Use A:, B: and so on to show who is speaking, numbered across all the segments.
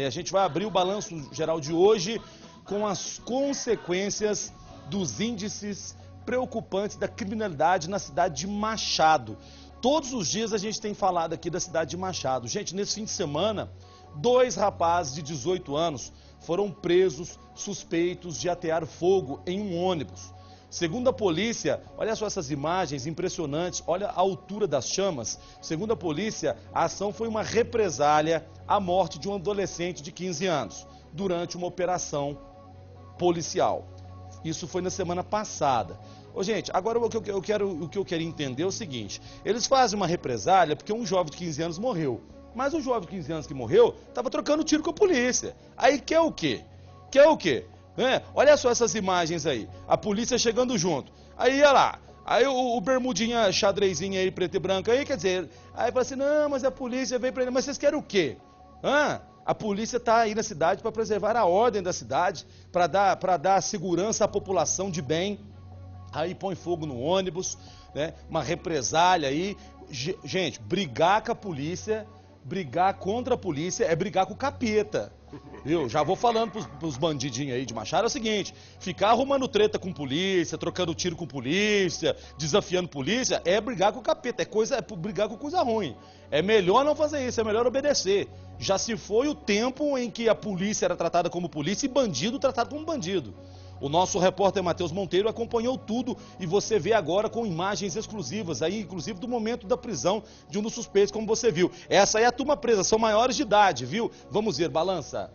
A: A gente vai abrir o balanço geral de hoje com as consequências dos índices preocupantes da criminalidade na cidade de Machado. Todos os dias a gente tem falado aqui da cidade de Machado. Gente, nesse fim de semana, 2 rapazes de 18 anos foram presos suspeitos de atear fogo em um ônibus. Segundo a polícia, olha só essas imagens impressionantes, olha a altura das chamas. Segundo a polícia, a ação foi uma represália à morte de um adolescente de 15 anos, durante uma operação policial. Isso foi na semana passada. Ô, gente, agora o que eu quero entender é o seguinte, eles fazem uma represália porque um jovem de 15 anos morreu. Mas o jovem de 15 anos que morreu estava trocando tiro com a polícia. Aí quer o quê? Quer o quê? Olha só essas imagens aí, a polícia chegando junto, aí olha lá, aí o bermudinha xadrezinha aí, preto e branco aí, quer dizer, aí fala assim, não, mas a polícia veio pra ele, mas vocês querem o quê? A polícia está aí na cidade para preservar a ordem da cidade, para dar segurança à população de bem, aí põe fogo no ônibus, né? Uma represália aí, gente, brigar com a polícia, brigar contra a polícia é brigar com o capeta. Eu já vou falando pros bandidinhos aí de Machado, é o seguinte, ficar arrumando treta com polícia, trocando tiro com polícia, desafiando polícia, é brigar com o capeta, é brigar com coisa ruim. É melhor não fazer isso, é melhor obedecer. Já se foi o tempo em que a polícia era tratada como polícia e bandido tratado como bandido. O nosso repórter Matheus Monteiro acompanhou tudo e você vê agora com imagens exclusivas, aí, inclusive do momento da prisão de um dos suspeitos, como você viu. Essa aí é a turma presa, são maiores de idade, viu? Vamos ver, balança.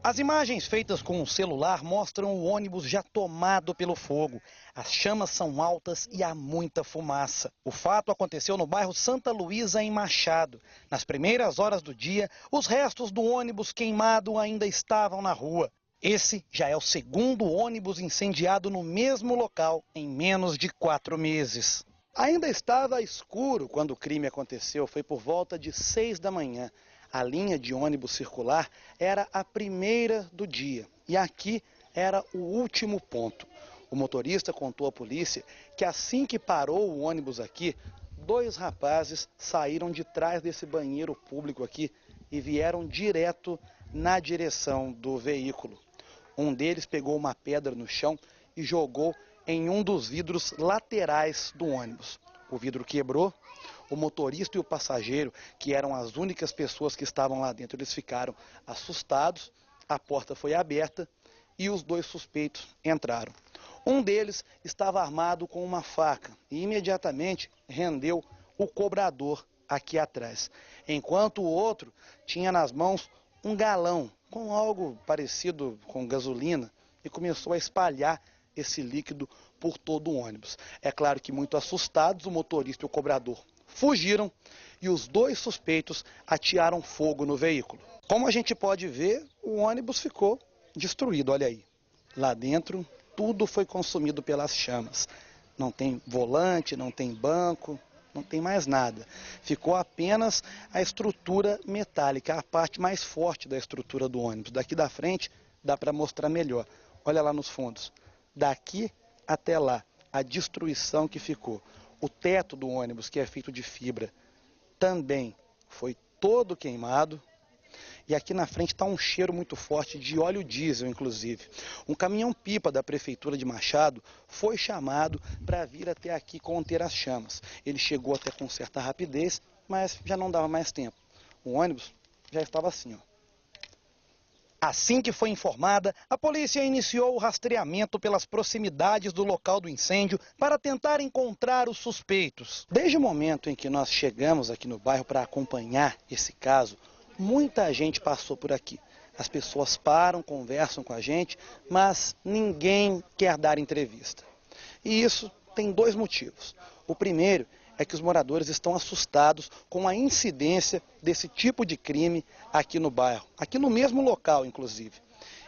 B: As imagens feitas com o celular mostram o ônibus já tomado pelo fogo. As chamas são altas e há muita fumaça. O fato aconteceu no bairro Santa Luísa, em Machado. Nas primeiras horas do dia, os restos do ônibus queimado ainda estavam na rua. Esse já é o segundo ônibus incendiado no mesmo local em menos de 4 meses. Ainda estava escuro quando o crime aconteceu, foi por volta de 6 da manhã. A linha de ônibus circular era a primeira do dia e aqui era o último ponto. O motorista contou à polícia que assim que parou o ônibus aqui, 2 rapazes saíram de trás desse banheiro público aqui e vieram direto na direção do veículo. Um deles pegou uma pedra no chão e jogou em um dos vidros laterais do ônibus. O vidro quebrou, o motorista e o passageiro, que eram as únicas pessoas que estavam lá dentro, eles ficaram assustados, a porta foi aberta e os 2 suspeitos entraram. Um deles estava armado com uma faca e imediatamente rendeu o cobrador aqui atrás, enquanto o outro tinha nas mãos um galão com algo parecido com gasolina e começou a espalhar esse líquido por todo o ônibus. É claro que muito assustados, o motorista e o cobrador fugiram e os 2 suspeitos atearam fogo no veículo. Como a gente pode ver, o ônibus ficou destruído, olha aí. Lá dentro, tudo foi consumido pelas chamas. Não tem volante, não tem banco, não tem mais nada. Ficou apenas a estrutura metálica, a parte mais forte da estrutura do ônibus. Daqui da frente dá para mostrar melhor. Olha lá nos fundos. Daqui até lá, a destruição que ficou. O teto do ônibus, que é feito de fibra, também foi todo queimado. E aqui na frente está um cheiro muito forte de óleo diesel, inclusive. Um caminhão-pipa da Prefeitura de Machado foi chamado para vir até aqui conter as chamas. Ele chegou até com certa rapidez, mas já não dava mais tempo. O ônibus já estava assim, ó. Assim que foi informada, a polícia iniciou o rastreamento pelas proximidades do local do incêndio para tentar encontrar os suspeitos. Desde o momento em que nós chegamos aqui no bairro para acompanhar esse caso, muita gente passou por aqui. As pessoas param, conversam com a gente, mas ninguém quer dar entrevista. E isso tem 2 motivos. O primeiro é que os moradores estão assustados com a incidência desse tipo de crime aqui no bairro, aqui no mesmo local, inclusive.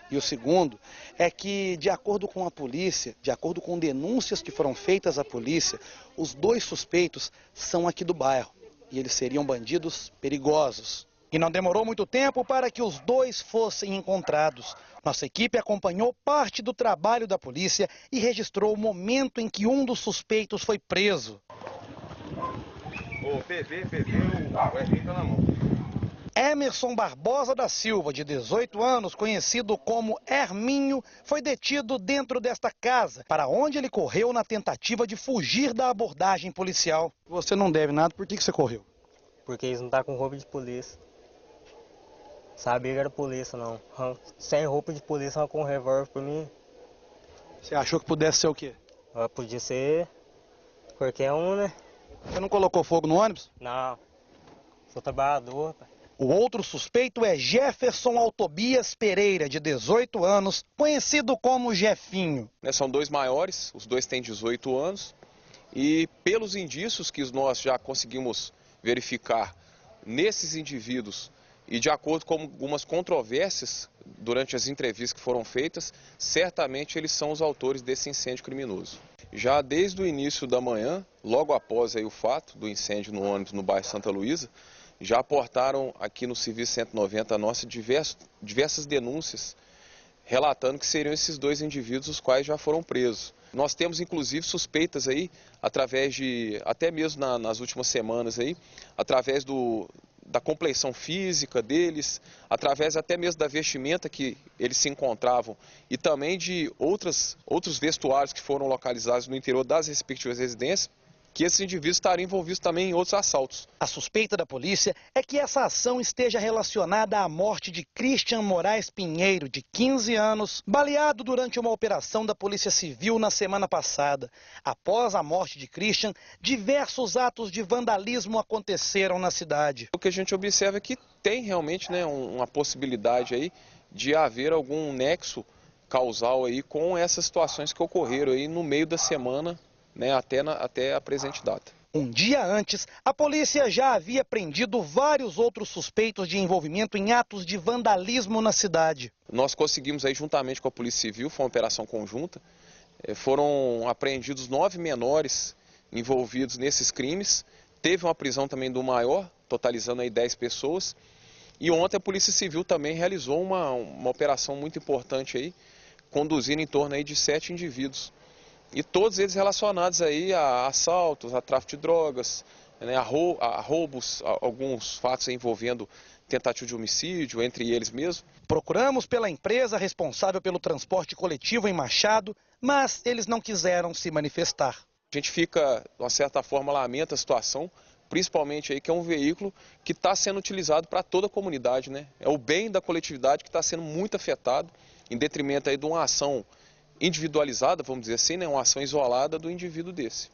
B: E o segundo é que, de acordo com a polícia, de acordo com denúncias que foram feitas à polícia, os 2 suspeitos são aqui do bairro e eles seriam bandidos perigosos. E não demorou muito tempo para que os 2 fossem encontrados. Nossa equipe acompanhou parte do trabalho da polícia e registrou o momento em que um dos suspeitos foi preso.
C: O PV, o R tá na mão.
B: Emerson Barbosa da Silva, de 18 anos, conhecido como Herminho, foi detido dentro desta casa, para onde ele correu na tentativa de fugir da abordagem policial. Você não deve nada, por que você correu?
C: Porque eles não estão com roupa de polícia. Sabia que era polícia, não. Sem roupa de polícia, com um revólver por mim.
B: Você achou que pudesse ser o quê?
C: Podia ser qualquer um, né?
B: Você não colocou fogo no ônibus?
C: Não. Sou trabalhador, pai.
B: O outro suspeito é Jefferson Altobias Pereira, de 18 anos, conhecido como Jefinho.
D: São dois maiores, os dois têm 18 anos, e pelos indícios que nós já conseguimos verificar nesses indivíduos, e de acordo com algumas controvérsias durante as entrevistas que foram feitas, certamente eles são os autores desse incêndio criminoso. Já desde o início da manhã, logo após aí o fato do incêndio no ônibus no bairro Santa Luísa, já aportaram aqui no Serviço 190 nossa diversas denúncias relatando que seriam esses dois indivíduos os quais já foram presos. Nós temos inclusive suspeitas aí, através de, até mesmo nas últimas semanas aí, através da compleição física deles, através até mesmo da vestimenta que eles se encontravam e também de outros vestuários que foram localizados no interior das respectivas residências, que esses indivíduos estariam envolvidos também em outros assaltos.
B: A suspeita da polícia é que essa ação esteja relacionada à morte de Christian Moraes Pinheiro, de 15 anos, baleado durante uma operação da Polícia Civil na semana passada. Após a morte de Christian, diversos atos de vandalismo aconteceram na cidade.
D: O que a gente observa é que tem realmente, né, uma possibilidade aí de haver algum nexo causal aí com essas situações que ocorreram aí no meio da semana, né, até a presente data.
B: Um dia antes, a polícia já havia prendido vários outros suspeitos de envolvimento em atos de vandalismo na cidade.
D: Nós conseguimos aí, juntamente com a Polícia Civil, foi uma operação conjunta, foram apreendidos 9 menores envolvidos nesses crimes, teve uma prisão também do maior, totalizando aí 10 pessoas, e ontem a Polícia Civil também realizou uma operação muito importante aí, conduzindo em torno aí de 7 indivíduos. E todos eles relacionados aí a assaltos, a tráfico de drogas, né, a roubos, alguns fatos envolvendo tentativa de homicídio, entre eles mesmo.
B: Procuramos pela empresa responsável pelo transporte coletivo em Machado, mas eles não quiseram se manifestar.
D: A gente fica, de uma certa forma, lamenta a situação, principalmente aí que é um veículo que está sendo utilizado para toda a comunidade, né? É o bem da coletividade que está sendo muito afetado, em detrimento aí de uma ação individualizada, vamos dizer assim, né, uma ação isolada do indivíduo desse.